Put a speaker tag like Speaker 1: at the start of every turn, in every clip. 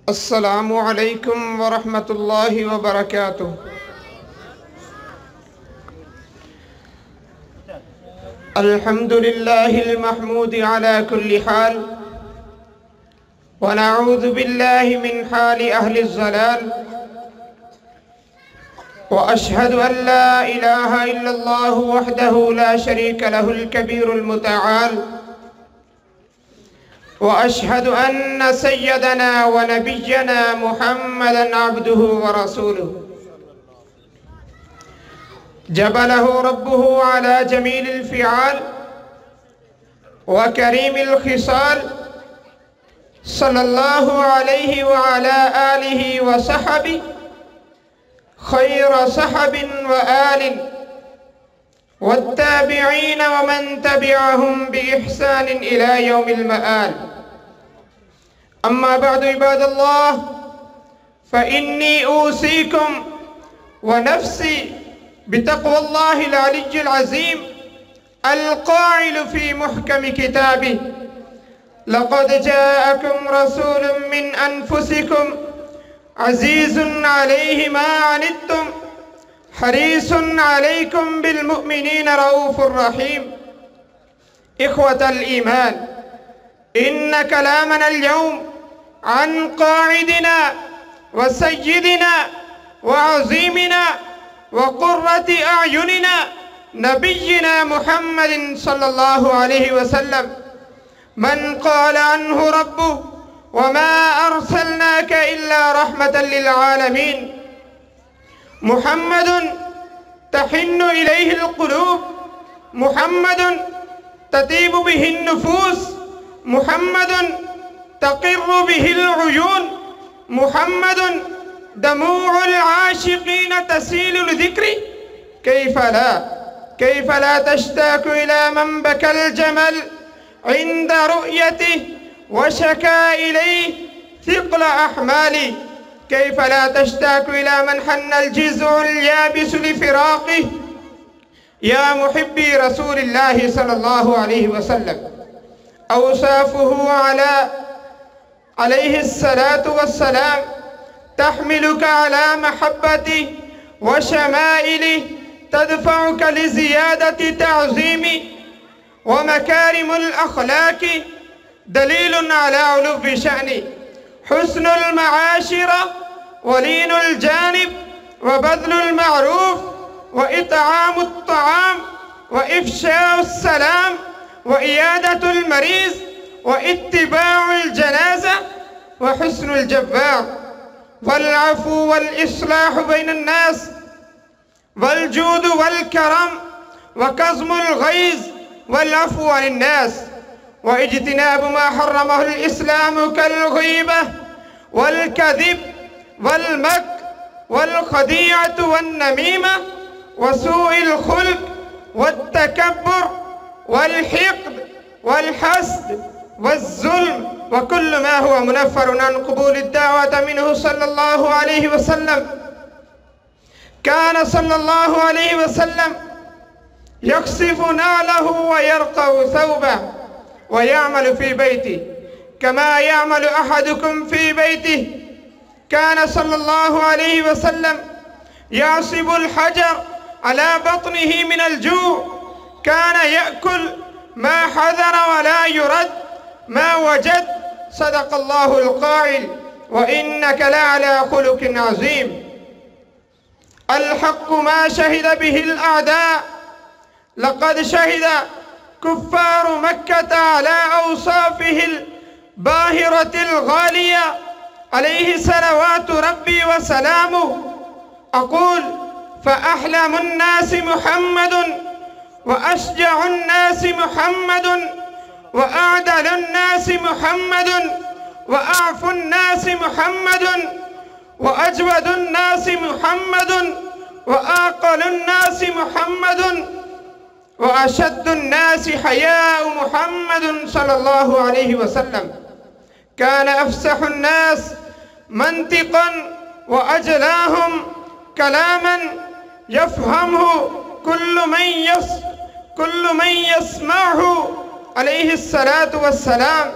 Speaker 1: السلام عليكم ورحمة الله وبركاته. الحمد لله المحمود على كل حال، ونعوذ بالله من حال أهل الضلال، وأشهد أن لا إله إلا الله وحده لا شريك له الكبير المتعال، وأشهد أن سيدنا ونبينا محمدًا عبده ورسوله، جبله ربه على جميل الفعال وكريم الخصال، صلى الله عليه وعلى آله وصحبه خير صحب وآل، والتابعين ومن تبعهم بإحسان إلى يوم المآل. أما بعد، عباد الله، فإني أوصيكم ونفسي بتقوى الله العلي العظيم القائل في محكم كتابه: لقد جاءكم رسول من أنفسكم عزيز عليه ما عنتم حريص عليكم بالمؤمنين رؤوف رحيم. إخوة الإيمان، إن كلامنا اليوم عن قائدنا وسيدنا وعظيمنا وقرة أعيننا نبينا محمد صلى الله عليه وسلم، من قال عنه ربه: وما أرسلناك إلا رحمة للعالمين. محمد تحن إليه القلوب، محمد تطيب به النفوس، محمد تقر به العيون، محمد دموع العاشقين تسيل لذكره. كيف لا تشتاق إلى من بكى الجمل عند رؤيته وشكا إليه ثقل أحمالي؟ كيف لا تشتاق إلى من حن الجذع اليابس لفراقه؟ يا محبي رسول الله صلى الله عليه وسلم، أوصافه عليه الصلاة والسلام تحملك على محبته وشمائله، تدفعك لزيادة تعظيمه. ومكارم الأخلاق دليل على علو شأنه، حسن المعاشرة ولين الجانب وبذل المعروف وإطعام الطعام وإفشاء السلام وإيادة المريض واتباع الجنازة وحسن الجوار والعفو والإصلاح بين الناس والجود والكرم وكظم الغيظ والعفو عن الناس واجتناب ما حرمه الإسلام كالغيبة والكذب والمكر والخديعة والنميمة وسوء الخلق والتكبر والحقد والحسد والظلم وكل ما هو منفر عن قبول الدعوة منه صلى الله عليه وسلم. كان صلى الله عليه وسلم يخسف نعله ويرقع ثوبه ويعمل في بيته كما يعمل أحدكم في بيته. كان صلى الله عليه وسلم يعصب الحجر على بطنه من الجوع، كان يأكل ما حذر ولا يرد ما وجد. صدق الله القائل: وإنك لعلى خلق عظيم. الحق ما شهد به الأعداء، لقد شهد كفار مكة على أوصافه الباهرة الغالية عليه صلوات ربي وسلامه. أقول: فأحلم الناس محمد، وأشجع الناس محمد، وأعدل الناس محمد، وأعفو الناس محمد، وأجود الناس محمد، وأعقل الناس محمد، وأشد الناس حياء محمد صلى الله عليه وسلم. كان أفسح الناس منطقا وأجلاهم كلاما يفهمه كل من يسمعه عليه الصلاة والسلام.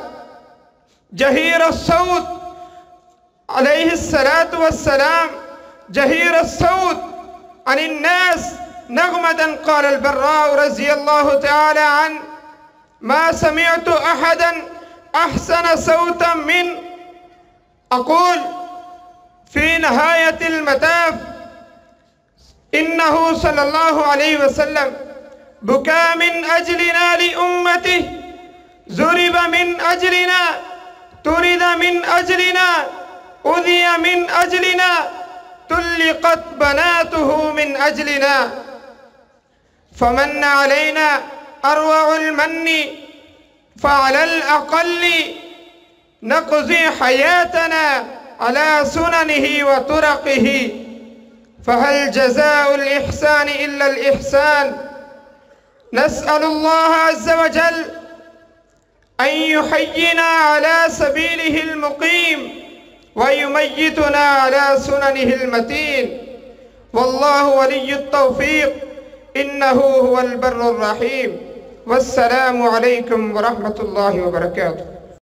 Speaker 1: جهير الصوت عليه الصلاة والسلام جهير الصوت عن الناس نغمة. قال البراء رضي الله تعالى عنه: ما سمعت أحدا أحسن صوتا من. أقول في نهاية المطاف إنه صلى الله عليه وسلم بكى من أجلنا لأمته، ضرب من أجلنا، طرد من أجلنا، أذي من أجلنا، طلقت بناته من أجلنا، فمن علينا أروع المن، فعلى الأقل نقضي حياتنا على سننه وطرقه، فهل جزاء الإحسان إلا الإحسان؟ نسأل الله عز وجل أن يحيينا على سبيله المقيم ويميتنا على سننه المتين، والله ولي التوفيق، إنه هو البر الرحيم. والسلام عليكم ورحمة الله وبركاته.